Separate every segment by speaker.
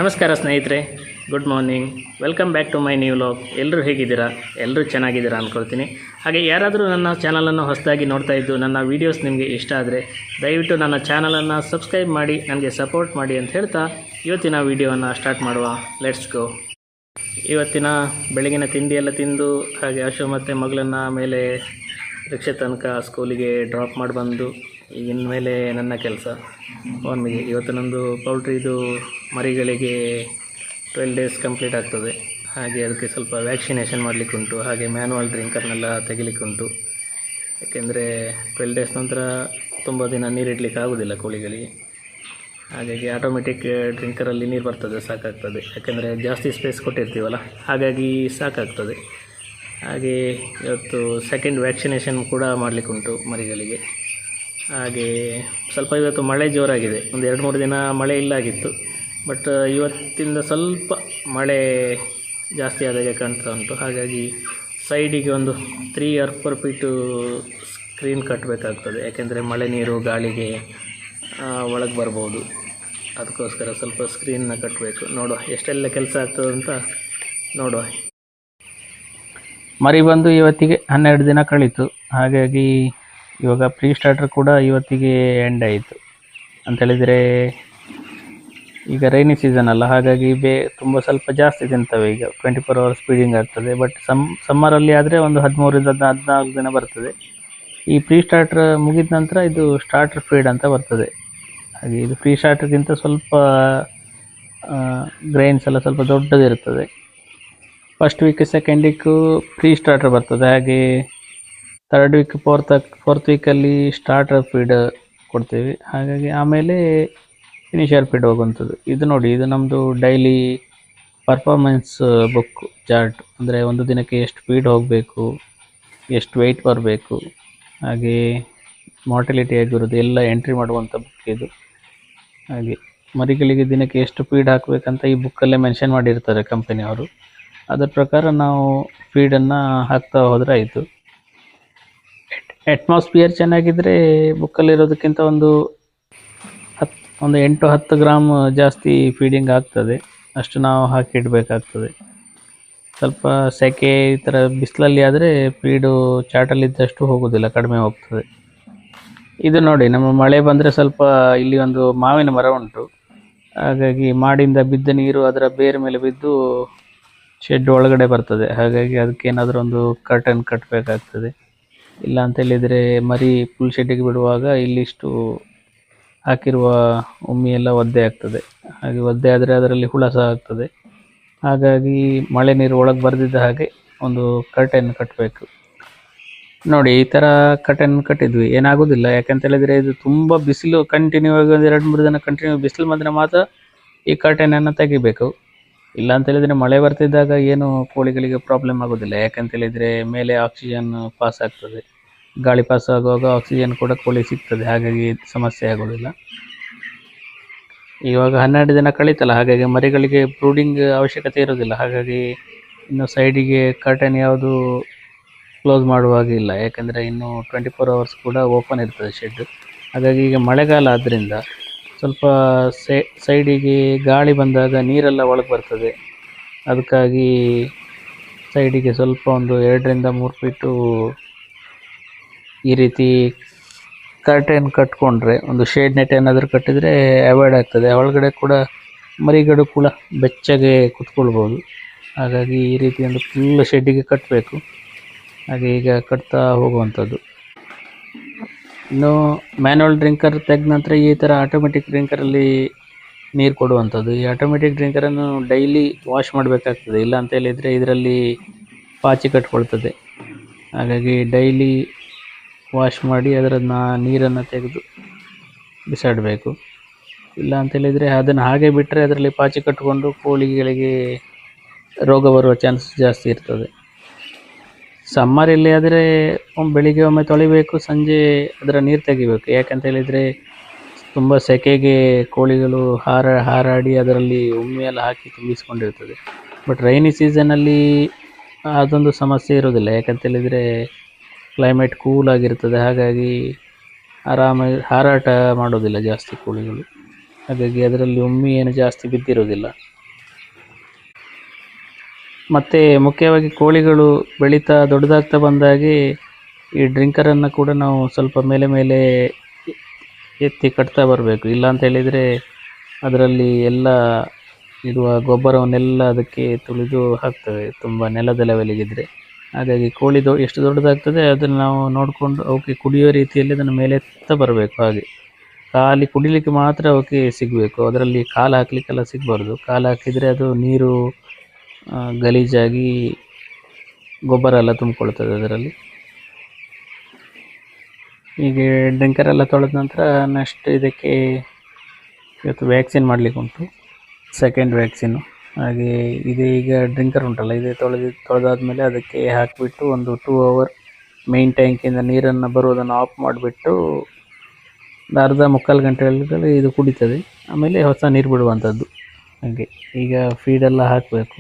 Speaker 1: ನಮಸ್ಕಾರ ಸ್ನೇಹಿತರೆ, good morning. Welcome back to my new vlog. ಎಲ್ಲರೂ ಹೇಗಿದ್ದೀರಾ? ಎಲ್ಲರೂ ಚೆನ್ನಾಗಿದ್ದೀರಾ ಅಂದ್ಕೊಳ್ತೀನಿ. ಹಾಗೆ ಯಾರಾದರೂ ನನ್ನ ಚಾನಲನ್ನು ಹೊಸದಾಗಿ ನೋಡ್ತಾ ಇದ್ದು ನನ್ನ ವೀಡಿಯೋಸ್ ನಿಮಗೆ ಇಷ್ಟ ಆದರೆ ದಯವಿಟ್ಟು ನನ್ನ ಚಾನಲನ್ನು ಸಬ್ಸ್ಕ್ರೈಬ್ ಮಾಡಿ ನನಗೆ ಸಪೋರ್ಟ್ ಮಾಡಿ ಅಂತ ಹೇಳ್ತಾ ಇವತ್ತಿನ ವೀಡಿಯೋವನ್ನು ಸ್ಟಾರ್ಟ್ ಮಾಡುವ. Let's go. ಇವತ್ತಿನ ಬೆಳಗಿನ ತಿಂಡಿಯೆಲ್ಲ ತಿಂದು ಹಾಗೆ ಆಶು ಮತ್ತು ಮಗಳನ್ನು ಮೇಲೆ ರಿಕ್ಷೆ ತನಕ ಸ್ಕೂಲಿಗೆ ಡ್ರಾಪ್ ಮಾಡಿ ಬಂದು ಈಗಿನ ಮೇಲೆ ನನ್ನ ಕೆಲಸ ಫಾರ್ಮಿಗೆ. ಇವತ್ತು ನಂದು ಪೌಲ್ಟ್ರಿದು ಮರಿಗಳಿಗೆ 12 ಡೇಸ್ ಕಂಪ್ಲೀಟ್ ಆಗ್ತದೆ. ಹಾಗೆ ಅದಕ್ಕೆ ಸ್ವಲ್ಪ ವ್ಯಾಕ್ಸಿನೇಷನ್ ಮಾಡಲಿಕ್ಕುಂಟು, ಹಾಗೆ ಮ್ಯಾನ್ಯುವಲ್ ಡ್ರಿಂಕರ್ನೆಲ್ಲ ತೆಗಿಲಿಕ್ಕುಂಟು. ಯಾಕೆಂದರೆ 12 ಡೇಸ್ ನಂತರ ತುಂಬ ದಿನ ನೀರಿಡಲಿಕ್ಕೆ ಆಗೋದಿಲ್ಲ ಕೋಳಿಗಳಿಗೆ. ಹಾಗಾಗಿ ಆಟೋಮೆಟಿಕ್ ಡ್ರಿಂಕರಲ್ಲಿ ನೀರು ಬರ್ತದೆ, ಸಾಕಾಗ್ತದೆ. ಯಾಕೆಂದರೆ ಜಾಸ್ತಿ ಸ್ಪೇಸ್ ಕೊಟ್ಟಿರ್ತೀವಲ್ಲ, ಹಾಗಾಗಿ ಸಾಕಾಗ್ತದೆ. ಹಾಗೆ ಇವತ್ತು ಸೆಕೆಂಡ್ ವ್ಯಾಕ್ಸಿನೇಷನ್ ಕೂಡ ಮಾಡಲಿಕ್ಕುಂಟು ಮರಿಗಳಿಗೆ. ಹಾಗೆ ಸ್ವಲ್ಪ ಇವತ್ತು ಮಳೆ ಜೋರಾಗಿದೆ. ಒಂದು 2-3 ದಿನ ಮಳೆ ಇಲ್ಲಾಗಿತ್ತು. ಬಟ್ ಇವತ್ತಿಂದ ಸ್ವಲ್ಪ ಮಳೆ ಜಾಸ್ತಿ ಆದಾಗೆ ಕಾಣ್ತಾ ಉಂಟು. ಹಾಗಾಗಿ ಸೈಡಿಗೆ ಒಂದು 3 or 4 feet ಸ್ಕ್ರೀನ್ ಕಟ್ಟಬೇಕಾಗ್ತದೆ. ಯಾಕೆಂದರೆ ಮಳೆ ನೀರು ಗಾಳಿಗೆ ಒಳಗೆ ಬರ್ಬೋದು. ಅದಕ್ಕೋಸ್ಕರ ಸ್ವಲ್ಪ ಸ್ಕ್ರೀನ್ನ ಕಟ್ಟಬೇಕು. ನೋಡುವ ಎಷ್ಟೆಲ್ಲ ಕೆಲಸ ಆಗ್ತದೆ ಅಂತ ನೋಡುವ. ಮರಿ ಬಂದು ಇವತ್ತಿಗೆ 12 ದಿನ ಕಳೀತು. ಹಾಗಾಗಿ ಇವಾಗ ಪ್ರೀ ಸ್ಟಾರ್ಟರ್ ಕೂಡ ಇವತ್ತಿಗೆ ಎಂಡ್ ಆಯಿತು. ಅಂತೇಳಿದರೆ ಈಗ ರೈನಿ ಸೀಸನ್ ಅಲ್ಲ, ಹಾಗಾಗಿ ತುಂಬ ಸ್ವಲ್ಪ ಜಾಸ್ತಿ ತಿಂತವೆ. ಈಗ 24 hours ಫೀಡಿಂಗ್ ಆಗ್ತದೆ. ಬಟ್ ಸಮ್ಮರಲ್ಲಿ ಆದರೆ ಒಂದು 13ರಿಂದ 14 ದಿನ ಬರ್ತದೆ. ಈ ಪ್ರೀ ಸ್ಟಾರ್ಟರ್ ಮುಗಿದ ನಂತರ ಇದು ಸ್ಟಾರ್ಟರ್ ಫೀಡ್ ಅಂತ ಬರ್ತದೆ. ಹಾಗೆ ಇದು ಪ್ರೀ ಸ್ಟಾರ್ಟರ್ಗಿಂತ ಸ್ವಲ್ಪ ಗ್ರೈನ್ಸ್ ಎಲ್ಲ ಸ್ವಲ್ಪ ದೊಡ್ಡದಿರ್ತದೆ. First week second week pre starter ಬರ್ತದೆ. ಹಾಗೆ ಥರ್ಡ್ ವೀಕ್ ಫೋರ್ತ್ ವೀಕಲ್ಲಿ ಸ್ಟಾರ್ಟರ್ ಫೀಡ್ ಕೊಡ್ತೀವಿ. ಹಾಗಾಗಿ ಆಮೇಲೆ ಫಿನಿಷರ್ ಫೀಡ್ ಹೋಗುವಂಥದ್ದು. ಇದು ನೋಡಿ, ಇದು ನಮ್ಮದು ಡೈಲಿ ಪರ್ಫಾರ್ಮೆನ್ಸ್ ಬುಕ್ ಚಾರ್ಟ್. ಅಂದರೆ ಒಂದು ದಿನಕ್ಕೆ ಎಷ್ಟು ಫೀಡ್ ಹೋಗಬೇಕು, ಎಷ್ಟು ವೆಯ್ಟ್ ಬರಬೇಕು, ಹಾಗೆ ಮಾರ್ಟಿಲಿಟಿ ಆಗಿರೋದು ಎಲ್ಲ ಎಂಟ್ರಿ ಮಾಡುವಂಥ ಬುಕ್ ಇದು. ಹಾಗೆ ಮರಿಗಳಿಗೆ ದಿನಕ್ಕೆ ಎಷ್ಟು ಫೀಡ್ ಹಾಕಬೇಕಂತ ಈ ಬುಕ್ಕಲ್ಲೇ ಮೆನ್ಷನ್ ಮಾಡಿರ್ತಾರೆ ಕಂಪನಿಯವರು. ಅದರ ಪ್ರಕಾರ ನಾವು ಫೀಡನ್ನು ಹಾಕ್ತಾ ಹೋದರೆ ಆಯಿತು. ಅಟ್ಮಾಸ್ಫಿಯರ್ ಚೆನ್ನಾಗಿದ್ದರೆ ಬುಕ್ಕಲ್ಲಿರೋದಕ್ಕಿಂತ ಒಂದು 8-10 ಗ್ರಾಮ್ ಜಾಸ್ತಿ ಫೀಡಿಂಗ್ ಆಗ್ತದೆ. ಅಷ್ಟು ನಾವು ಹಾಕಿಡಬೇಕಾಗ್ತದೆ. ಸ್ವಲ್ಪ ಸೆಕೆ ಈ ಥರ ಬಿಸಿಲಲ್ಲಿ ಆದರೆ ಫೀಡು ಚಾಟಲ್ಲಿದ್ದಷ್ಟು ಹೋಗೋದಿಲ್ಲ, ಕಡಿಮೆ ಹೋಗ್ತದೆ. ಇದು ನೋಡಿ, ನಮ್ಮ ಮಳೆ ಬಂದರೆ ಸ್ವಲ್ಪ ಇಲ್ಲಿ ಒಂದು ಮಾವಿನ ಮರ ಉಂಟು. ಹಾಗಾಗಿ ಮಾಡಿಂದ ಬಿದ್ದ ನೀರು ಅದರ ಬೇರೆ ಮೇಲೆ ಬಿದ್ದು ಶೆಡ್ ಒಳಗಡೆ ಬರ್ತದೆ. ಹಾಗಾಗಿ ಅದಕ್ಕೇನಾದರೂ ಒಂದು ಕರ್ಟನ್ ಕಟ್ಟಬೇಕಾಗ್ತದೆ. ಇಲ್ಲ ಅಂತೇಳಿದರೆ ಮರಿ ಫುಲ್ ಶೆಡ್ಡಿಗೆ ಬಿಡುವಾಗ ಇಲ್ಲಿಷ್ಟು ಹಾಕಿರುವ ಉಮ್ಮಿ ಎಲ್ಲ ಒದ್ದೆ ಆಗ್ತದೆ. ಹಾಗೆ ಒದ್ದೆ ಆದರೆ ಅದರಲ್ಲಿ ಹುಳ ಸಹ ಆಗ್ತದೆ. ಹಾಗಾಗಿ ಮಳೆ ನೀರು ಒಳಗೆ ಬರೆದಿದ್ದ ಹಾಗೆ ಒಂದು ಕರ್ಟನ್ ಕಟ್ಟಬೇಕು. ನೋಡಿ, ಈ ಥರ ಕರ್ಟನ್ ಕಟ್ಟಿದ್ವಿ, ಏನಾಗೋದಿಲ್ಲ. ಯಾಕಂತೇಳಿದರೆ ಇದು ತುಂಬ ಬಿಸಿಲು ಕಂಟಿನ್ಯೂ ಆಗಿ ಒಂದು 2-3 ದಿನ ಕಂಟಿನ್ಯೂ ಬಿಸಿಲು ಬಂದರೆ ಮಾತ್ರ ಈ ಕರ್ಟನನ್ನು ತೆಗಿಬೇಕು. ಇಲ್ಲ ಅಂತೇಳಿದರೆ ಮಳೆ ಬರ್ತಿದ್ದಾಗ ಏನು ಕೋಳಿಗಳಿಗೆ ಪ್ರಾಬ್ಲಮ್ ಆಗೋದಿಲ್ಲ. ಯಾಕಂತೇಳಿದರೆ ಮೇಲೆ ಆಕ್ಸಿಜನ್ ಪಾಸ್ ಆಗ್ತದೆ. ಗಾಳಿ ಪಾಸ್ ಆಗುವಾಗ ಆಕ್ಸಿಜನ್ ಕೂಡ ಕೋಳಿ ಸಿಗ್ತದೆ. ಹಾಗಾಗಿ ಸಮಸ್ಯೆ ಆಗೋದಿಲ್ಲ. ಇವಾಗ 12 ದಿನ ಕಳೀತಲ್ಲ, ಹಾಗಾಗಿ ಮರಿಗಳಿಗೆ ಬ್ರೂಡಿಂಗ್ ಅವಶ್ಯಕತೆ ಇರೋದಿಲ್ಲ. ಹಾಗಾಗಿ ಇನ್ನು ಸೈಡಿಗೆ ಕರ್ಟನ್ ಯಾವುದು ಕ್ಲೋಸ್ ಮಾಡುವಾಗಿಲ್ಲ. ಯಾಕೆಂದರೆ ಇನ್ನು 24 hours ಕೂಡ ಓಪನ್ ಇರ್ತದೆ ಶೆಡ್. ಹಾಗಾಗಿ ಈಗ ಮಳೆಗಾಲ ಆದ್ದರಿಂದ ಸ್ವಲ್ಪ ಸೈಡಿಗೆ ಗಾಳಿ ಬಂದಾಗ ನೀರೆಲ್ಲ ಒಳಗೆ ಬರ್ತದೆ. ಅದಕ್ಕಾಗಿ ಸೈಡಿಗೆ ಸ್ವಲ್ಪ ಒಂದು 2-3 feet ಈ ರೀತಿ ಕರ್ಟನ್ ಕಟ್ಕೊಂಡ್ರೆ, ಒಂದು ಶೇಡ್ ನೆಟ್ ಏನಾದರೂ ಕಟ್ಟಿದರೆ ಅವಾಯ್ಡ್ ಆಗ್ತದೆ. ಒಳಗಡೆ ಕೂಡ ಮರಿಗಳು ಕೂಡ ಬೆಚ್ಚಗೆ ಕುತ್ಕೊಳ್ಬೋದು. ಹಾಗಾಗಿ ಈ ರೀತಿ ಒಂದು ಫುಲ್ ಶೆಡ್ಡಿಗೆ ಕಟ್ಟಬೇಕು. ಹಾಗೆ ಈಗ ಕಟ್ತಾ ಹೋಗುವಂಥದ್ದು. ಇನ್ನು ಮ್ಯಾನ್ಯುವಲ್ ಡ್ರಿಂಕರ್ ತೆಗೆದ ನಂತರ ಈ ಥರ ಆಟೋಮೆಟಿಕ್ ಡ್ರಿಂಕರಲ್ಲಿ ನೀರು ಕೊಡುವಂಥದ್ದು. ಈ ಆಟೋಮೆಟಿಕ್ ಡ್ರಿಂಕರನ್ನು ಡೈಲಿ ವಾಶ್ ಮಾಡಬೇಕಾಗ್ತದೆ. ಇಲ್ಲ ಅಂತ ಹೇಳಿದರೆ ಇದರಲ್ಲಿ ಪಾಚಿ ಕಟ್ಕೊಳ್ತದೆ. ಹಾಗಾಗಿ ಡೈಲಿ ವಾಶ್ ಮಾಡಿ ಅದರನ್ನು ನೀರನ್ನು ತೆಗೆದು ಬಿಸಾಡಬೇಕು. ಇಲ್ಲ ಅಂತೇಳಿದರೆ ಅದನ್ನು ಹಾಗೆ ಬಿಟ್ಟರೆ ಅದರಲ್ಲಿ ಪಾಚಿ ಕಟ್ಟಿಕೊಂಡು ಕೋಳಿಗಳಿಗೆ ರೋಗ ಬರುವ ಚಾನ್ಸಸ್ ಜಾಸ್ತಿ ಇರ್ತದೆ. ಸಮ್ಮರಲ್ಲಿ ಆದರೆ ಬೆಳಿಗ್ಗೆ ಒಮ್ಮೆ ತೊಳಿಬೇಕು, ಸಂಜೆ ಅದರ ನೀರು ತೆಗಿಬೇಕು. ಯಾಕಂತೇಳಿದರೆ ತುಂಬ ಸೆಕೆಗೆ ಕೋಳಿಗಳು ಹಾರಾಡಿ ಅದರಲ್ಲಿ ಉಮ್ಮಿಯೆಲ್ಲ ಹಾಕಿ ತುಂಬಿಸ್ಕೊಂಡಿರ್ತದೆ. ಬಟ್ ರೈನಿ ಸೀಸನಲ್ಲಿ ಅದೊಂದು ಸಮಸ್ಯೆ ಇರೋದಿಲ್ಲ. ಯಾಕಂತೇಳಿದರೆ ಕ್ಲೈಮೇಟ್ ಕೂಲ್ ಆಗಿರ್ತದೆ. ಹಾಗಾಗಿ ಆರಾಮಾಗಿ ಹಾರಾಟ ಮಾಡೋದಿಲ್ಲ ಜಾಸ್ತಿ ಕೋಳಿಗಳು. ಹಾಗಾಗಿ ಅದರಲ್ಲಿ ಉಮ್ಮಿ ಏನು ಜಾಸ್ತಿ ಬಿದ್ದಿರೋದಿಲ್ಲ. ಮತ್ತು ಮುಖ್ಯವಾಗಿ ಕೋಳಿಗಳು ಬೆಳೀತಾ ದೊಡ್ಡದಾಗ್ತಾ ಬಂದಾಗೆ ಈ ಡ್ರಿಂಕರನ್ನು ಕೂಡ ನಾವು ಸ್ವಲ್ಪ ಮೇಲೆ ಮೇಲೆ ಎತ್ತಿ ಕಟ್ತಾ ಬರಬೇಕು. ಇಲ್ಲ ಅಂತ ಹೇಳಿದರೆ ಅದರಲ್ಲಿ ಎಲ್ಲ ಇರುವ ಗೊಬ್ಬರವನ್ನೆಲ್ಲ ಅದಕ್ಕೆ ತುಳಿದು ಹಾಕ್ತವೆ, ತುಂಬ ನೆಲದ ಲೆವೆಲಿಗಿದ್ದರೆ. ಹಾಗಾಗಿ ಕೋಳಿ ಎಷ್ಟು ದೊಡ್ಡದಾಗ್ತದೆ ಅದನ್ನು ನಾವು ನೋಡಿಕೊಂಡು ಅವಕ್ಕೆ ಕುಡಿಯೋ ರೀತಿಯಲ್ಲಿ ಅದನ್ನು ಮೇಲೆ ಎತ್ತಾ ಬರಬೇಕು. ಹಾಗೆ ಖಾಲಿ ಕುಡಿಲಿಕ್ಕೆ ಮಾತ್ರ ಅವಕ್ಕೆ ಸಿಗಬೇಕು, ಅದರಲ್ಲಿ ಕಾಲು ಹಾಕಲಿಕ್ಕೆಲ್ಲ ಸಿಗಬಾರ್ದು. ಕಾಲು ಹಾಕಿದರೆ ಅದು ನೀರು ಗಲೀಜಾಗಿ ಗೊಬ್ಬರ ಎಲ್ಲ ತುಂಬಿಕೊಳ್ತದೆ ಅದರಲ್ಲಿ. ಹೀಗೆ ಡ್ರಿಂಕರೆಲ್ಲ ತೊಳೆದ ನಂತರ ನೆಕ್ಸ್ಟ್ ಇದಕ್ಕೆ ಇವತ್ತು ವ್ಯಾಕ್ಸಿನ್ ಮಾಡಲಿಕ್ಕೆ ಉಂಟು, ಸೆಕೆಂಡ್ ವ್ಯಾಕ್ಸಿನ್ನು. ಹಾಗೆ ಇದೇ ಈಗ ಡ್ರಿಂಕರ್ ಉಂಟಲ್ಲ, ಇದೇ ತೊಳೆದಾದ್ಮೇಲೆ ಅದಕ್ಕೆ ಹಾಕಿಬಿಟ್ಟು ಒಂದು 2 ಅವರ್ ಮೇಯ್ನ್ ಟ್ಯಾಂಕಿಂದ ನೀರನ್ನು ಬರುವುದನ್ನು ಆಫ್ ಮಾಡಿಬಿಟ್ಟು ಒಂದು ಅರ್ಧ ಮುಕ್ಕಾಲು ಗಂಟೆಗಳಲ್ಲಿ ಇದು ಕುಡಿತದೆ. ಆಮೇಲೆ ಹೊಸ ನೀರು ಬಿಡುವಂಥದ್ದು. ಹಾಗೆ ಈಗ ಫೀಡೆಲ್ಲ ಹಾಕಬೇಕು.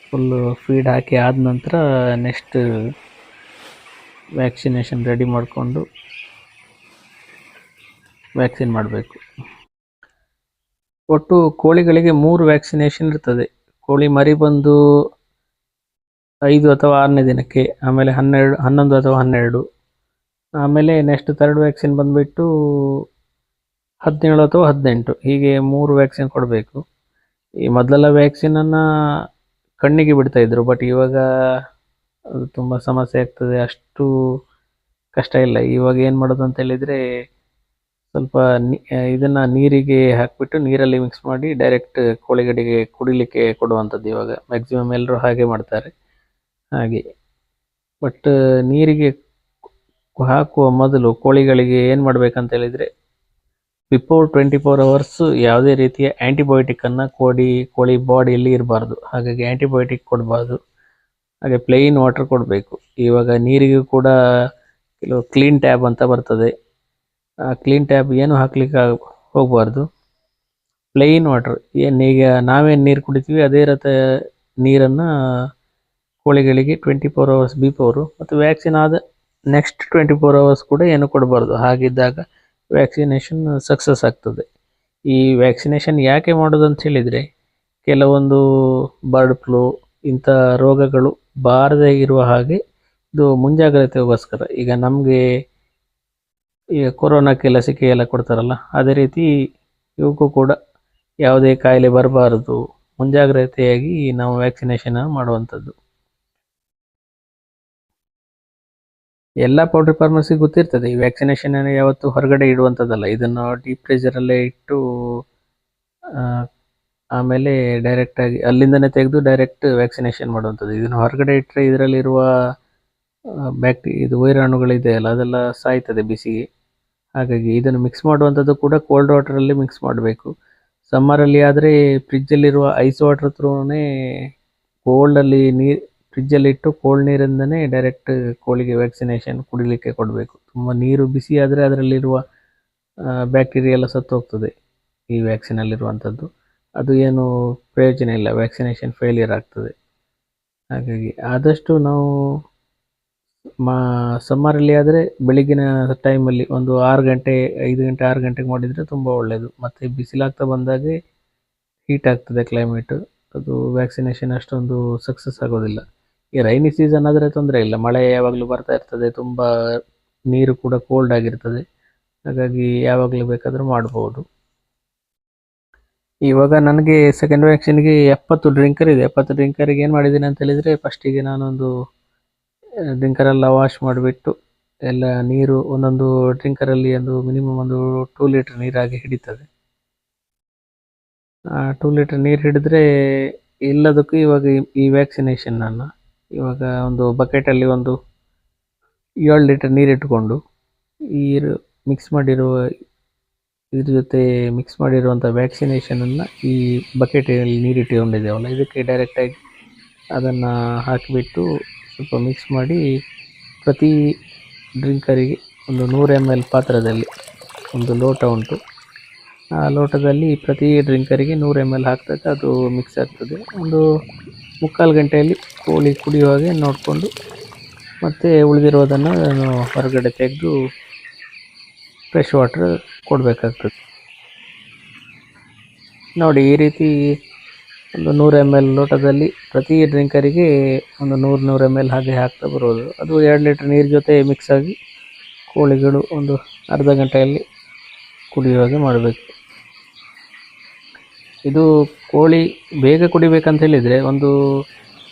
Speaker 1: ಫುಲ್ಲು ಫೀಡ್ ಹಾಕಿ ಆದ ನಂತರ ನೆಕ್ಸ್ಟ್ ವ್ಯಾಕ್ಸಿನೇಷನ್ ರೆಡಿ ಮಾಡಿಕೊಂಡು ವ್ಯಾಕ್ಸಿನ್ ಮಾಡಬೇಕು. ಒಟ್ಟು ಕೋಳಿಗಳಿಗೆ 3 ವ್ಯಾಕ್ಸಿನೇಷನ್ ಇರ್ತದೆ. ಕೋಳಿ ಮರಿ ಬಂದು 5 ಅಥವಾ 6ನೇ ದಿನಕ್ಕೆ, ಆಮೇಲೆ 11 ಅಥವಾ 12, ಆಮೇಲೆ ನೆಕ್ಸ್ಟ್ ಥರ್ಡ್ ವ್ಯಾಕ್ಸಿನ್ ಬಂದುಬಿಟ್ಟು 17 ಅಥವಾ 18, ಹೀಗೆ 3 ವ್ಯಾಕ್ಸಿನ್ ಕೊಡಬೇಕು. ಈ ಮೊದಲೆಲ್ಲ ವ್ಯಾಕ್ಸಿನನ್ನು ಕಣ್ಣಿಗೆ ಬಿಡ್ತಾಯಿದ್ರು, ಬಟ್ ಇವಾಗ ಅದು ತುಂಬ ಸಮಸ್ಯೆ ಆಗ್ತದೆ, ಅಷ್ಟು ಕಷ್ಟ ಇಲ್ಲ. ಇವಾಗ ಏನು ಮಾಡೋದು ಅಂತ ಹೇಳಿದರೆ ಸ್ವಲ್ಪ ಇದನ್ನು ನೀರಿಗೆ ಹಾಕಿಬಿಟ್ಟು ನೀರಲ್ಲಿ ಮಿಕ್ಸ್ ಮಾಡಿ ಡೈರೆಕ್ಟ್ ಕೋಳಿಗಳಿಗೆ ಕುಡಿಲಿಕ್ಕೆ ಕೊಡುವಂಥದ್ದು. ಇವಾಗ ಮ್ಯಾಕ್ಸಿಮಮ್ ಎಲ್ಲರೂ ಹಾಗೆ ಮಾಡ್ತಾರೆ. ಹಾಗೆ ಬಟ್ ನೀರಿಗೆ ಹಾಕುವ ಮೊದಲು ಕೋಳಿಗಳಿಗೆ ಏನು ಮಾಡಬೇಕಂತ ಹೇಳಿದರೆ ಬಿಫೋರ್ 24 hours ಯಾವುದೇ ರೀತಿಯ ಆ್ಯಂಟಿಬಯೋಟಿಕ್ಕನ್ನು ಕೋಳಿ ಬಾಡಿಯಲ್ಲಿ ಇರಬಾರ್ದು. ಹಾಗಾಗಿ ಆ್ಯಂಟಿಬಯೋಟಿಕ್ ಕೊಡಬಾರ್ದು. ಹಾಗೆ ಪ್ಲೇನ್ ವಾಟರ್ ಕೊಡಬೇಕು. ಇವಾಗ ನೀರಿಗೂ ಕೂಡ ಕೆಲವು ಕ್ಲೀನ್ ಟ್ಯಾಬ್ ಅಂತ ಬರ್ತದೆ, ಆ ಕ್ಲೀನ್ ಟ್ಯಾಬ್ ಏನು ಹಾಕ್ಲಿಕ್ಕೆ ಹೋಗಬಾರ್ದು. ಪ್ಲೇನ್ ವಾಟರ್, ಈಗ ನಾವೇನು ನೀರು ಕುಡಿತೀವಿ ಅದೇ ರೀತಿ ನೀರನ್ನು ಕೋಳಿಗಳಿಗೆ 24 hours ಬಿಫೋರು ಮತ್ತು ವ್ಯಾಕ್ಸಿನ್ ಆದ ನೆಕ್ಸ್ಟ್ 24 hours ಕೂಡ ಏನು ಕೊಡಬಾರ್ದು. ಹಾಗಿದ್ದಾಗ ವ್ಯಾಕ್ಸಿನೇಷನ್ ಸಕ್ಸಸ್ ಆಗ್ತದೆ. ಈ ವ್ಯಾಕ್ಸಿನೇಷನ್ ಯಾಕೆ ಮಾಡೋದು ಅಂತ ಹೇಳಿದರೆ ಕೆಲವೊಂದು ಬರ್ಡ್ ಫ್ಲೂ ಇಂಥ ರೋಗಗಳು ಬಾರದೇ ಇರುವ ಹಾಗೆ ಇದು ಮುಂಜಾಗ್ರತೆಗೋಸ್ಕರ. ಈಗ ನಮಗೆ ಈಗ ಕೊರೋನಾಕ್ಕೆ ಲಸಿಕೆ ಎಲ್ಲ ಕೊಡ್ತಾರಲ್ಲ, ಅದೇ ರೀತಿ ಇವಕ್ಕೂ ಕೂಡ ಯಾವುದೇ ಕಾಯಿಲೆ ಬರಬಾರದು ಮುಂಜಾಗ್ರತೆಯಾಗಿ ನಾವು ವ್ಯಾಕ್ಸಿನೇಷನ್ ಮಾಡುವಂಥದ್ದು. ಎಲ್ಲ ಪೌಲ್ಟ್ರಿ ಫಾರ್ಮರ್ಸಿಗೆ ಗೊತ್ತಿರ್ತದೆ ಈ ವ್ಯಾಕ್ಸಿನೇಷನ್ ಯಾವತ್ತೂ ಹೊರಗಡೆ ಇಡುವಂಥದ್ದಲ್ಲ. ಇದನ್ನು ಡೀಪ್ ಫ್ರೀಜರಲ್ಲೇ ಇಟ್ಟು ಆಮೇಲೆ ಡೈರೆಕ್ಟಾಗಿ ಅಲ್ಲಿಂದನೇ ತೆಗೆದು ಡೈರೆಕ್ಟ್ ವ್ಯಾಕ್ಸಿನೇಷನ್ ಮಾಡುವಂಥದ್ದು. ಇದನ್ನು ಹೊರಗಡೆ ಇಟ್ಟರೆ ಇದರಲ್ಲಿರುವ ಇದು ವೈರಾಣುಗಳಿದೆಯಲ್ಲ ಅದೆಲ್ಲ ಸಾಯ್ತದೆ ಬಿಸಿಗೆ. ಹಾಗಾಗಿ ಇದನ್ನು ಮಿಕ್ಸ್ ಮಾಡುವಂಥದ್ದು ಕೂಡ ಕೋಲ್ಡ್ ವಾಟರಲ್ಲಿ ಮಿಕ್ಸ್ ಮಾಡಬೇಕು. ಸಮ್ಮರಲ್ಲಿ ಆದರೆ ಫ್ರಿಜ್ಜಲ್ಲಿರುವ ಐಸ್ ವಾಟರ್ ಥ್ರೂನೇ ಕೋಲ್ಡಲ್ಲಿ ಫ್ರಿಜ್ಜಲ್ಲಿಟ್ಟು ಕೋಲ್ಡ್ ನೀರಿಂದನೇ ಡೈರೆಕ್ಟ್ ಕೋಳಿಗೆ ವ್ಯಾಕ್ಸಿನೇಷನ್ ಕುಡಿಲಿಕ್ಕೆ ಕೊಡಬೇಕು. ತುಂಬ ನೀರು ಬಿಸಿ ಆದರೆ ಅದರಲ್ಲಿರುವ ಬ್ಯಾಕ್ಟೀರಿಯಾ ಎಲ್ಲ ಸತ್ತು ಹೋಗ್ತದೆ ಈ ವ್ಯಾಕ್ಸಿನಲ್ಲಿರುವಂಥದ್ದು. ಅದು ಏನು ಪ್ರಯೋಜನ ಇಲ್ಲ, ವ್ಯಾಕ್ಸಿನೇಷನ್ ಫೇಲಿಯರ್ ಆಗ್ತದೆ. ಹಾಗಾಗಿ ಆದಷ್ಟು ನಾವು ಸಮ್ಮರಲ್ಲಿ ಆದರೆ ಬೆಳಗಿನ ಟೈಮಲ್ಲಿ ಒಂದು 6 ಗಂಟೆ 5 ಗಂಟೆ 6 ಗಂಟೆಗೆ ಮಾಡಿದರೆ ತುಂಬ ಒಳ್ಳೆಯದು. ಮತ್ತು ಬಿಸಿಲಾಗ್ತಾ ಬಂದಾಗೆ ಹೀಟ್ ಆಗ್ತದೆ ಕ್ಲೈಮೇಟು, ಅದು ವ್ಯಾಕ್ಸಿನೇಷನ್ ಅಷ್ಟೊಂದು ಸಕ್ಸಸ್ ಆಗೋದಿಲ್ಲ. ಈ ರೈನಿ ಸೀಸನ್ ಆದರೆ ತೊಂದರೆ ಇಲ್ಲ, ಮಳೆ ಯಾವಾಗಲೂ ಬರ್ತಾ ಇರ್ತದೆ, ತುಂಬ ನೀರು ಕೂಡ ಕೋಲ್ಡ್ ಆಗಿರ್ತದೆ. ಹಾಗಾಗಿ ಯಾವಾಗಲೂ ಬೇಕಾದರೂ ಮಾಡ್ಬೋದು. ಇವಾಗ ನನಗೆ ಸೆಕೆಂಡ್ ವ್ಯಾಕ್ಸಿನ್ಗೆ 70 ಡ್ರಿಂಕರ್ ಇದೆ. 70 ಡ್ರಿಂಕರಿಗೆ ಏನು ಮಾಡಿದ್ದೀನಿ ಅಂತ ಹೇಳಿದರೆ ಫಸ್ಟಿಗೆ ನಾನೊಂದು ಡ್ರಿಂಕರೆಲ್ಲ ವಾಶ್ ಮಾಡಿಬಿಟ್ಟು ಎಲ್ಲ ನೀರು ಒಂದೊಂದು ಡ್ರಿಂಕರಲ್ಲಿ ಮಿನಿಮಮ್ ಒಂದು 2 ಲೀಟ್ರ್ ನೀರಾಗಿ ಹಿಡಿತದೆ. 2 ಲೀಟ್ರ್ ನೀರು ಹಿಡಿದ್ರೆ ಎಲ್ಲದಕ್ಕೂ ಇವಾಗ ಈ ವ್ಯಾಕ್ಸಿನೇಷನನ್ನು ಇವಾಗ ಒಂದು ಬಕೆಟಲ್ಲಿ ಒಂದು 7 ಲೀಟ್ರ್ ನೀರಿಟ್ಟುಕೊಂಡು ಮಿಕ್ಸ್ ಮಾಡಿರುವ ಇದ್ರ ಜೊತೆ ಮಿಕ್ಸ್ ಮಾಡಿರುವಂಥ ವ್ಯಾಕ್ಸಿನೇಷನನ್ನು ಈ ಬಕೆಟಲ್ಲಿ ನೀರಿಟ್ಟುಕೊಂಡಿದ್ದೇವಲ್ಲ ಇದಕ್ಕೆ ಡೈರೆಕ್ಟಾಗಿ ಅದನ್ನು ಹಾಕಿಬಿಟ್ಟು ಸ್ವಲ್ಪ ಮಿಕ್ಸ್ ಮಾಡಿ ಪ್ರತಿ ಡ್ರಿಂಕರಿಗೆ ಒಂದು 100 ml ಪಾತ್ರದಲ್ಲಿ ಒಂದು ಲೋಟ ಉಂಟು, ಆ ಲೋಟದಲ್ಲಿ ಪ್ರತಿ ಡ್ರಿಂಕರಿಗೆ 100 ml ಹಾಕಿದಾಗ ಅದು ಮಿಕ್ಸ್ ಆಗ್ತದೆ. ಒಂದು ಮುಕ್ಕಾಲು ಗಂಟೆಯಲ್ಲಿ ಕೋಳಿ ಕುಡಿಯುವ ಹಾಗೆ ನೋಡಿಕೊಂಡು ಮತ್ತು ಉಳಿದಿರೋದನ್ನು ನಾನು ಹೊರಗಡೆ ತೆಗೆದು ಫ್ರೆಶ್ ವಾಟರ್ ಕೊಡಬೇಕಾಗ್ತದೆ. ನೋಡಿ ಈ ರೀತಿ ಒಂದು 100 ml ಲೋಟದಲ್ಲಿ ಪ್ರತಿ ಡ್ರಿಂಕರಿಗೆ ಒಂದು 100 ml ಹಾಗೆ ಹಾಕ್ತಾ ಬರೋದು. ಅದು 2 ಲೀಟ್ರ್ ನೀರು ಜೊತೆ ಮಿಕ್ಸ್ ಆಗಿ ಕೋಳಿಗಳು ಒಂದು ಅರ್ಧ ಗಂಟೆಯಲ್ಲಿ ಕುಡಿಯುವ ಹಾಗೆ ಮಾಡಬೇಕು. ಇದು ಕೋಳಿ ಬೇಗ ಕುಡಿಬೇಕಂತ ಹೇಳಿದರೆ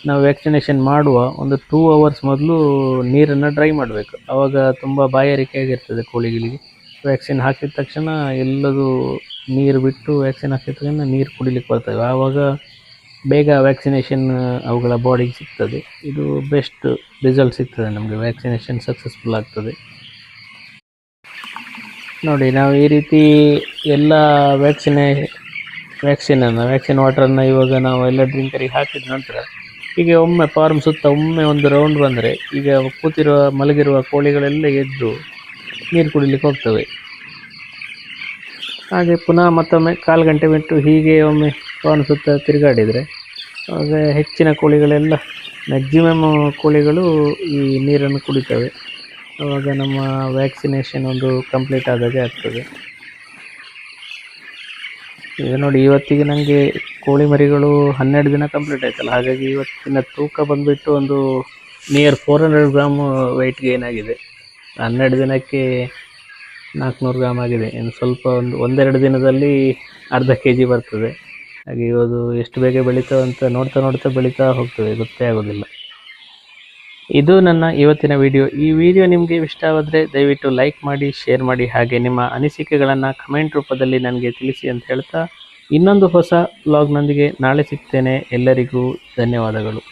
Speaker 1: ನಾವು ವ್ಯಾಕ್ಸಿನೇಷನ್ ಮಾಡುವ ಒಂದು 2 hours ಮೊದಲು ನೀರನ್ನು ಡ್ರೈ ಮಾಡಬೇಕು. ಆವಾಗ ತುಂಬ ಬಾಯಾರಿಕೆ ಆಗಿರ್ತದೆ ಕೋಳಿಗಳಿಗೆ. ವ್ಯಾಕ್ಸಿನ್ ಹಾಕಿದ ತಕ್ಷಣ ಎಲ್ಲದು ನೀರು ಬಿಟ್ಟು ವ್ಯಾಕ್ಸಿನ್ ಹಾಕಿದ ತಕ್ಷಣ ನೀರು ಕುಡಿಲಿಕ್ಕೆ ಬರ್ತವೆ. ಆವಾಗ ಬೇಗ ವ್ಯಾಕ್ಸಿನೇಷನ್ ಅವುಗಳ ಬಾಡಿಗೆ ಸಿಗ್ತದೆ. ಇದು ಬೆಸ್ಟ್ ರಿಸಲ್ಟ್ ಸಿಗ್ತದೆ ನಮಗೆ, ವ್ಯಾಕ್ಸಿನೇಷನ್ ಸಕ್ಸಸ್ಫುಲ್ ಆಗ್ತದೆ. ನೋಡಿ, ನಾವು ಈ ರೀತಿ ಎಲ್ಲ ವ್ಯಾಕ್ಸಿನ್ ವಾಟರನ್ನು ಇವಾಗ ನಾವು ಎಲ್ಲ ಡ್ರಿಂಕರಿಗೆ ಹಾಕಿದ ನಂತರ ಹೀಗೆ ಒಮ್ಮೆ ಫಾರ್ಮ್ ಸುತ್ತ ಒಂದು ರೌಂಡ್ ಬಂದರೆ ಈಗ ಮಲಗಿರುವ ಕೋಳಿಗಳೆಲ್ಲ ಎದ್ದು ನೀರು ಕುಡಿಲಿಕ್ಕೆ ಹೋಗ್ತವೆ. ಹಾಗೆ ಪುನಃ ಮತ್ತೊಮ್ಮೆ 1/4 ಗಂಟೆ ಬಿಟ್ಟು ಹೀಗೆ ಒಮ್ಮೆ ಫಾರ್ಮ್ ಸುತ್ತ ತಿರುಗಾಡಿದರೆ ಆಗ ಹೆಚ್ಚಿನ ಕೋಳಿಗಳೆಲ್ಲ, ಮ್ಯಾಕ್ಸಿಮಮ್ ಕೋಳಿಗಳು ಈ ನೀರನ್ನು ಕುಡಿತವೆ. ಆವಾಗ ನಮ್ಮ ವ್ಯಾಕ್ಸಿನೇಷನ್ ಒಂದು ಕಂಪ್ಲೀಟ್ ಆದಾಗೆ ಆಗ್ತದೆ. ಈಗ ನೋಡಿ, ಇವತ್ತಿಗೆ ನನಗೆ ಕೋಳಿ ಮರಿಗಳು 12 ದಿನ ಕಂಪ್ಲೀಟ್ ಆಯ್ತಲ್ಲ, ಹಾಗಾಗಿ ಇವತ್ತಿನ ತೂಕ ಬಂದುಬಿಟ್ಟು ಒಂದು ನಿಯರ್ 400 ಗ್ರಾಮ್ ವೆಯ್ಟ್ ಗೇನ್ ಆಗಿದೆ. 12 ದಿನಕ್ಕೆ 400 ಗ್ರಾಮ್ ಆಗಿದೆ. ಇನ್ನು ಸ್ವಲ್ಪ ಒಂದೆರಡು ದಿನದಲ್ಲಿ ಅರ್ಧ kg ಬರ್ತದೆ. ಹಾಗೆ ಅದು ಎಷ್ಟು ಬೇಗ ಬೆಳೀತಾವೆ ಅಂತ ನೋಡ್ತಾ ಬೆಳೀತಾ ಹೋಗ್ತದೆ, ಗೊತ್ತೇ ಆಗೋದಿಲ್ಲ. ಇದು ನನ್ನ ಇವತ್ತಿನ ವಿಡಿಯೋ. ಈ ವಿಡಿಯೋ ನಿಮಗೆ ಇಷ್ಟವಾದರೆ ದಯವಿಟ್ಟು ಲೈಕ್ ಮಾಡಿ, ಶೇರ್ ಮಾಡಿ, ಹಾಗೆ ನಿಮ್ಮ ಅನಿಸಿಕೆಗಳನ್ನು ಕಮೆಂಟ್ ರೂಪದಲ್ಲಿ ನನಗೆ ತಿಳಿಸಿ ಅಂತ ಹೇಳ್ತಾ ಇನ್ನೊಂದು ಹೊಸ ವ್ಲಾಗ್ನೊಂದಿಗೆ ನಾಳೆ ಸಿಗ್ತೇನೆ. ಎಲ್ಲರಿಗೂ ಧನ್ಯವಾದಗಳು.